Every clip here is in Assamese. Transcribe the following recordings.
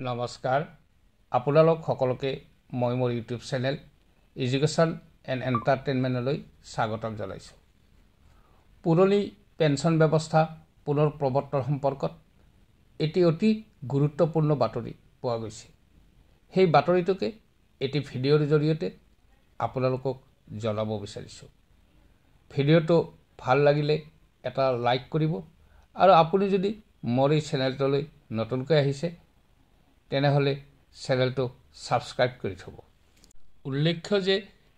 নমস্কাৰ আপোনালোক সকলোকে মই মোৰ ইউটিউব চেনেল এডুকেশ্যন এণ্ড এণ্টাৰটেইনমেণ্টলৈ স্বাগতম জনাইছোঁ। পুৰণি পেঞ্চন ব্যৱস্থা পুনৰ প্ৰৱৰ্তন সম্পৰ্কত এটি অতি গুৰুত্বপূৰ্ণ বাতৰি পোৱা গৈছে। সেই বাতৰিটোকে এটি ভিডিঅ'ৰ জৰিয়তে আপোনালোকক জনাব বিচাৰিছোঁ। ভিডিঅ'টো ভাল লাগিলে এটা লাইক কৰিব আৰু আপুনি যদি মোৰ এই চেনেলটোলৈ নতুনকৈ আহিছে তেনেহলে চেনেলটো সাবস্ক্ৰাইব কৰি থব। উল্লেখ্য যে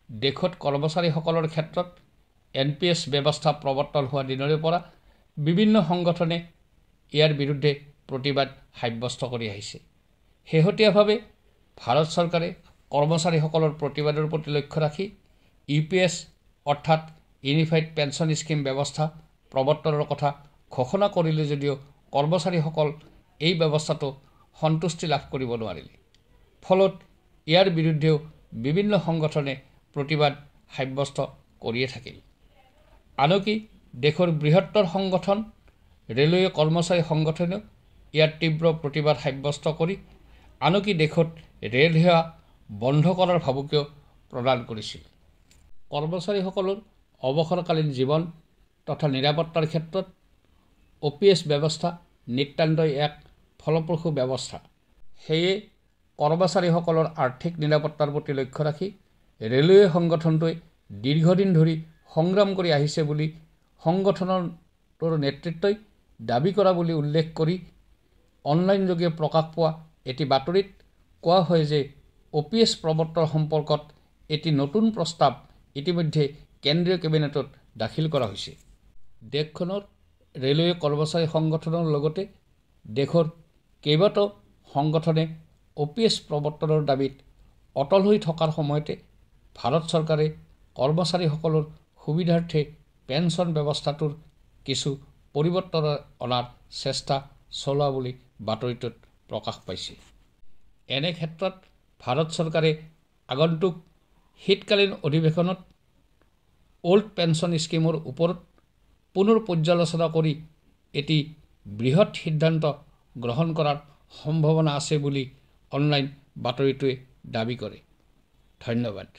দেশত কৰ্মচাৰীসকলৰ ক্ষেত্ৰত NPS ব্যৱস্থা প্ৰৱৰ্তন হোৱা দিনৰে পৰা বিভিন্ন সংগঠনে ইয়াৰ বিৰুদ্ধে প্ৰতিবাদ সাব্যস্ত কৰি আহিছে। শেহতীয়াভাৱে ভাৰত চৰকাৰে কৰ্মচাৰীসকলৰ প্ৰতিবাদৰ প্ৰতি লক্ষ্য ৰাখি UPS অৰ্থাৎ ইউনিফাইড পেঞ্চন স্কিম ব্যৱস্থা প্ৰৱৰ্তনৰ কথা ঘোষণা কৰিলে যদিও কৰ্মচাৰীসকল এই ব্যৱস্থাটো সন্তুষ্টি লাভ কৰিব নোৱাৰিলে। ফলত ইয়াৰ বিৰুদ্ধেও বিভিন্ন সংগঠনে প্ৰতিবাদ সাব্যস্ত কৰিয়ে থাকিল। আনকি দেশৰ বৃহত্তৰ সংগঠন ৰেলৱে কৰ্মচাৰী সংগঠনেও ইয়াৰ তীব্ৰ প্ৰতিবাদ সাব্যস্ত কৰি আনকি দেশত ৰেল সেৱা বন্ধ কৰাৰ ভাবুকিও প্ৰদান কৰিছিল। কৰ্মচাৰীসকলৰ অৱসৰকালীন জীৱন তথা নিৰাপত্তাৰ ক্ষেত্ৰত OPS ব্যৱস্থা নিতান্তই এক ফলপ্ৰসূ ব্যৱস্থা। সেয়ে কৰ্মচাৰীসকলৰ আৰ্থিক নিৰাপত্তাৰ প্ৰতি লক্ষ্য ৰাখি ৰেলৱে সংগঠনটোৱে দীৰ্ঘদিন ধৰি সংগ্ৰাম কৰি আহিছে বুলি সংগঠনটোৰ নেতৃত্বই দাবী কৰা বুলি উল্লেখ কৰি অনলাইনযোগে প্ৰকাশ পোৱা এটি বাতৰিত কোৱা হয় যে OPS প্ৰৱৰ্তন সম্পৰ্কত এটি নতুন প্ৰস্তাৱ ইতিমধ্যে কেন্দ্ৰীয় কেবিনেটত দাখিল কৰা হৈছে। দেশখনৰ ৰেলৱে কৰ্মচাৰী সংগঠনৰ লগতে দেশৰ কেইবাটাও সংগঠনে OPS প্ৰৱৰ্তনৰ দাবীত অটল হৈ থকাৰ সময়তে ভাৰত চৰকাৰে কৰ্মচাৰীসকলৰ সুবিধাৰ্থে পেঞ্চন ব্যৱস্থাটোৰ কিছু পৰিৱৰ্তন অনাৰ চেষ্টা চলোৱা বুলি বাতৰিটোত প্ৰকাশ পাইছে। এনে ক্ষেত্ৰত ভাৰত চৰকাৰে আগন্তুক শীতকালীন অধিৱেশনত অল্ড পেঞ্চন স্কিমৰ ওপৰত পুনৰ পৰ্যালোচনা কৰি এটি বৃহৎ সিদ্ধান্ত গ্ৰহণ কৰাৰ সম্ভাৱনা আছে বুলি অনলাইন বাতৰিটোৱে দাবী কৰে। ধন্যবাদ।